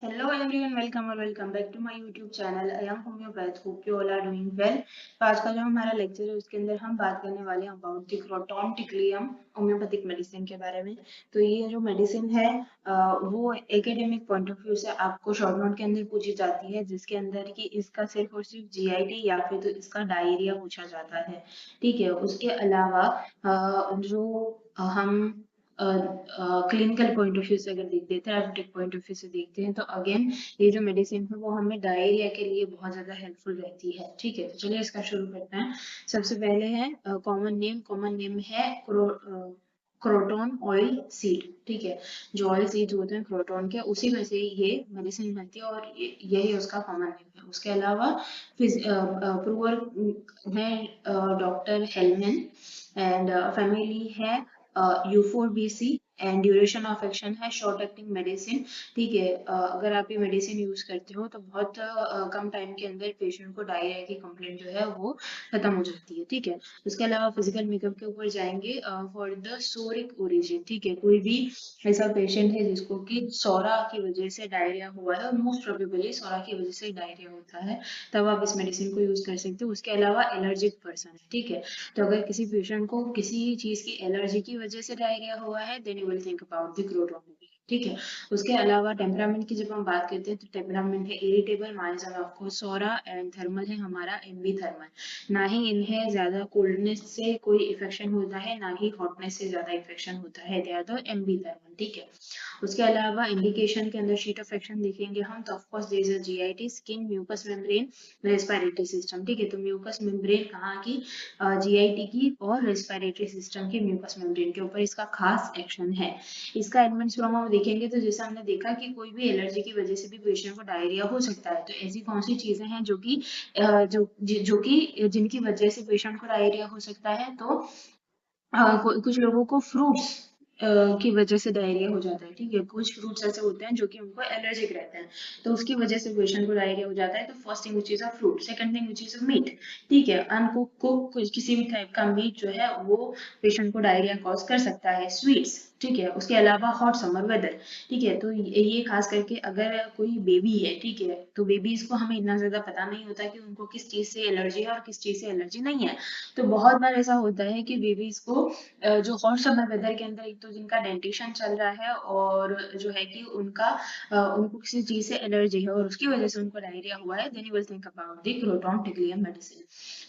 Hello everyone, welcome or welcome back to my YouTube channel. I am Homeopath. Hope you all are doing well. तो आज का जो हमारा lecture है उसके अंदर हम बात करने वाले हैं about the croton tiglium homeopathic medicine के बारे में। तो ये जो मेडिसिन है वो एकेडमिक पॉइंट ऑफ व्यू से आपको शॉर्ट नोट के अंदर पूछी जाती है, जिसके अंदर कि इसका सिर्फ और सिर्फ जीआईटी या फिर तो इसका डायरिया पूछा जाता है। ठीक है, उसके अलावा जो हम क्लिनिकल पॉइंट ऑफ व्यू से अगर देखते हैं, थेराप्यूटिक पॉइंट ऑफ व्यू से देखते हैं, तो अगेन ये जो मेडिसिन है वो हमें डायरिया के लिए बहुत ज्यादा हेल्पफुल रहती है। ठीक है, तो चलिए इसका शुरू करते हैं। सबसे पहले है कॉमन नेम है क्रोटॉन ऑयल सीड। ठीक है, जो ऑयल सीड होते हैं क्रोटॉन के, उसी में से ये मेडिसिन बनती है और यही उसका कॉमन नेम है। उसके अलावा प्रूवर है डॉक्टर हेलमैन एंड फैमिली है यूफोरबीसी एंड ड्यूरेशन ऑफ एक्शन है शॉर्ट एक्टिंग मेडिसिन। ठीक है, अगर आप ये मेडिसिन यूज करते हो तो बहुत कम टाइम के अंदर पेशेंट को डायरिया की कंप्लेंट जो है वो खत्म हो जाती है। ठीक है, उसके अलावा फिजिकल मेकअप के ऊपर जाएंगे फॉर द सोरिक ओरिजिन। ठीक है, कोई भी ऐसा पेशेंट है जिसको कि सोरा की वजह से डायरिया हुआ है, और मोस्ट प्रोबेबली सोरा की वजह से डायरिया होता है, तब आप इस मेडिसिन को यूज कर सकते हो। उसके अलावा एलर्जिक पर्सन है। ठीक है, तो अगर किसी पेशेंट को किसी चीज की एलर्जी की वजह से डायरिया हुआ है, then you will think about the croton. ठीक है, उसके अलावा टेम्परामेंट की जब हम बात करते हैं तो टेम्परामेंट है irritable, mild of psora, and thermal है हमारा एम्बी थर्मल। ना ही इन्हें ज्यादा कोल्डनेस से कोई इफेक्शन होता है, ना ही हॉटनेस से ज्यादा इफेक्शन होता है, they are the Aamby thermal. ठीक है, उसके अलावा इंडिकेशन के अंदर शीट ऑफ एक्शन देखेंगे हम, तो of course there is a GIT, skin, mucous membrane, respiratory system. ठीक है, तो म्यूकस मेम्ब्रेन कहाँ की? जीआईटी की, और रेस्पिरेटरी सिस्टम की म्यूकस मेम्ब्रेन के ऊपर इसका खास एक्शन है। इसका एडमेंट्स फ्रॉम हम देखेंगे तो जैसे हमने देखा कि कोई भी एलर्जी की वजह से भी पेशेंट को डायरिया हो सकता है, तो ऐसी कौन सी चीजें हैं जो कि जो कि जिनकी वजह से पेशेंट को डायरिया हो सकता है? तो कुछ लोगों को फ्रूट्स की वजह से डायरिया हो जाता है। ठीक है, कुछ फ्रूट्स ऐसे होते हैं जो कि उनको एलर्जिक रहते हैं, तो उसकी वजह से पेशेंट को डायरिया हो जाता है। तो first thing which is a fruit, second thing which is a meat. ठीक है, अनकुक किसी भी टाइप का मीट जो है वो पेशेंट को डायरिया कॉज कर सकता है। स्वीट्स, ठीक है, उसके अलावा हॉट समर वेदर। ठीक है, तो ये खास करके अगर कोई बेबी है, ठीक है, तो बेबीज को हमें इतना ज्यादा पता नहीं होता कि उनको किस चीज से एलर्जी है और किस चीज से एलर्जी नहीं है। तो बहुत बार ऐसा होता है कि बेबीज को जो हॉट समर वेदर के अंदर एक तो जिनका डेंटिशन चल रहा है, और जो है कि उनको किसी चीज से एलर्जी है और उसकी वजह से उनको डायरिया हुआ है, then you will think about the croton tiglium medicine.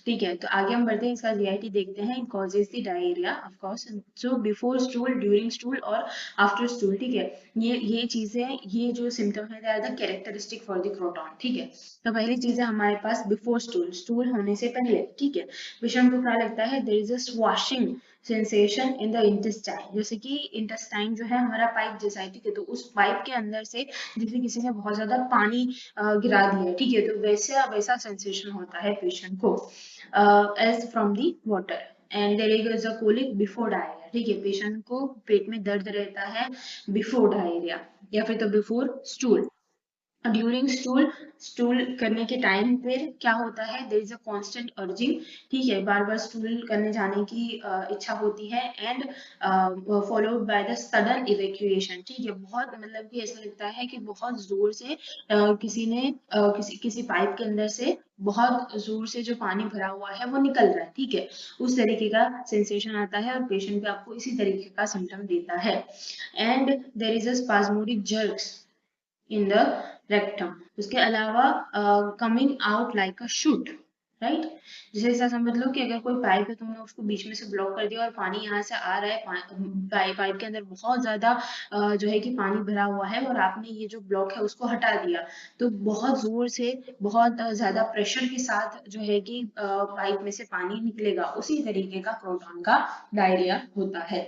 ठीक है, तो आगे हम बढ़ते हैं, इसका जीआईटी देखते हैं। It causes the diarrhoea of course, so before stool, during stool और आफ्टर स्टूल। ठीक है, ये चीजें, ये जो सिम्टम है, they are the characteristic for the croton. ठीक है, तो पहली चीज है हमारे पास बिफोर स्टूल, स्टूल होने से पहले। ठीक है, पेशेंट को क्या लगता है? There is a swashing sensation in the intestine, जैसे कि इंटेस्टाइन जो है हमारा पाइप जैसा है। ठीक है, तो उस पाइप के अंदर से जैसे किसी ने बहुत ज्यादा पानी गिरा दिया है। ठीक है, तो वैसा वैसा सेंसेशन होता है पेशेंट को as from the water. And there is a colic before diarrhoea. ठीक है, पेशेंट को पेट में दर्द रहता है बिफोर डायरिया, या फिर तो before stool. During stool, stool करने के टाइम पे क्या होता है? There is a constant urging. ठीक है, बार बार स्टूल करने जाने की इच्छा होती है, and followed by the sudden evacuation. ठीक है, बहुत मतलब कि ऐसा लगता है कि बहुत जोर से किसी ने किसी पाइप के अंदर से बहुत जोर से जो पानी भरा हुआ है वो निकल रहा है। ठीक है, उस तरीके का सेंसेशन आता है, और पेशेंट भी आपको इसी तरीके का सिम्टम देता है। And there is a spasmodic jerks in the rectum. उसके अलावा coming out like a shoot, right? जैसे ऐसा समझ लो कि अगर कोई पाइप है, तुमने उसको बीच में से ब्लॉक कर दिया और पानी यहाँ से आ रहा है, पाइप के अंदर बहुत ज्यादा जो है कि पानी भरा हुआ है, और आपने ये जो ब्लॉक है उसको हटा दिया, तो बहुत जोर से, बहुत ज्यादा प्रेशर के साथ जो है कि पाइप में से पानी निकलेगा। उसी तरीके का क्रोटॉन का डायरिया होता है।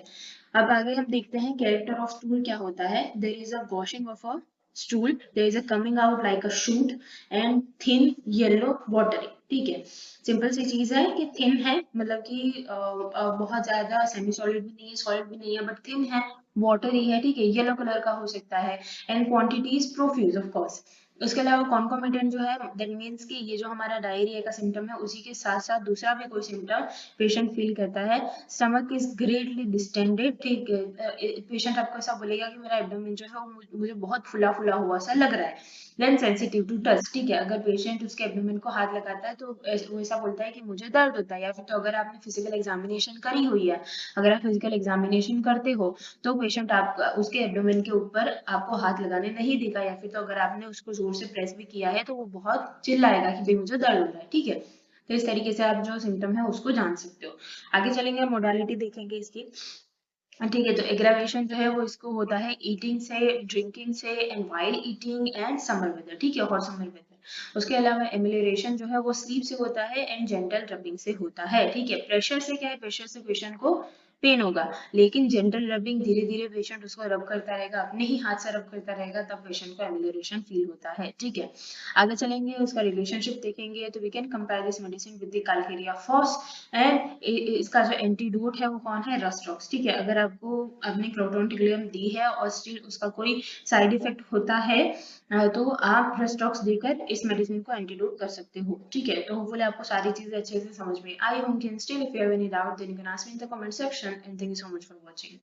अब आगे हम देखते हैं कैरेक्टर ऑफ स्टूल क्या होता है। There is a washing of a stool, there is a coming out like a shoot and thin yellow watery। ठीक है, सिंपल सी चीज है कि थिन है, मतलब कि बहुत ज्यादा सेमी सॉलिड भी नहीं है, सॉलिड भी नहीं है, बट थिन है, वाटरी है। ठीक है, येलो कलर का हो सकता है, and quantities profuse of course. उसके अलावा कॉन्कोमिटेंट जो है दैट मीन्स कि ये जो हमारा डायरिया का सिम्टम है उसी के साथ साथ दूसरा भी कोई सिम्टम पेशेंट फील करता है। स्टमक इज ग्रेटली डिस्टेंडेड, ठीक है, पेशेंट आपको ऐसा बोलेगा कि मेरा एब्डोमेन जो है वो मुझे बहुत फुला फुला हुआ सा लग रहा है। देन सेंसिटिव टू टच, ठीक है, अगर पेशेंट उसके एब्डोमेन को हाथ लगाता है तो वो ऐसा बोलता है कि मुझे दर्द होता है। या फिर तो अगर आपने फिजिकल एग्जामिनेशन करी हुई है, अगर आप फिजिकल एग्जामिनेशन करते हो तो पेशेंट आप उसके एब्डोमेन के ऊपर आपको हाथ लगाने नहीं देगा। या फिर तो अगर आपने उसको जोर से प्रेस भी किया है तो वो बहुत चिल्लाएगा कि भाई मुझे दर्द हो रहा है, ठीक है। तो इस तरीके से आप जो सिम्टम है उसको जान सकते हो। आगे चलेंगे, मोडालिटी देखेंगे इसकी। ठीक है, तो एग्रावेशन जो है वो इसको होता है ईटिंग से, ड्रिंकिंग से, and while eating and summer weather, ठीक है, हॉट समर वेदर। उसके अलावा एमिलेशन जो है वो स्लीप से होता है एंड जेंटल रबिंग से होता है, ठीक है। प्रेशर से क्या है, प्रेशर से पेशेंट को पेन होगा, लेकिन जेंटल रबिंग धीरे धीरे पेशेंट उसको रब करता रहेगा, अपने ही हाथ से रब करता रहेगा, तब पेशेंट को एमिलेशन फील होता है, ठीक है। आगे चलेंगे, उसका रिलेशनशिप देखेंगे, तो we can compare this medicine with the calcarea phos and इसका जो एंटीडोट है वो कौन है, रस्टॉक्स, ठीक है। अगर आपको आपने क्रोटोन दी है और स्टिल उसका कोई साइड इफेक्ट होता है तो आप रस्टॉक्स देकर इस मेडिसिन को एंटीडोट कर सकते हो, ठीक है। तो होपफुली आपको सारी चीजें अच्छे से समझ में आई होंगी। Still if you have any doubt then you can ask me in the comment section, and thank you so much for watching.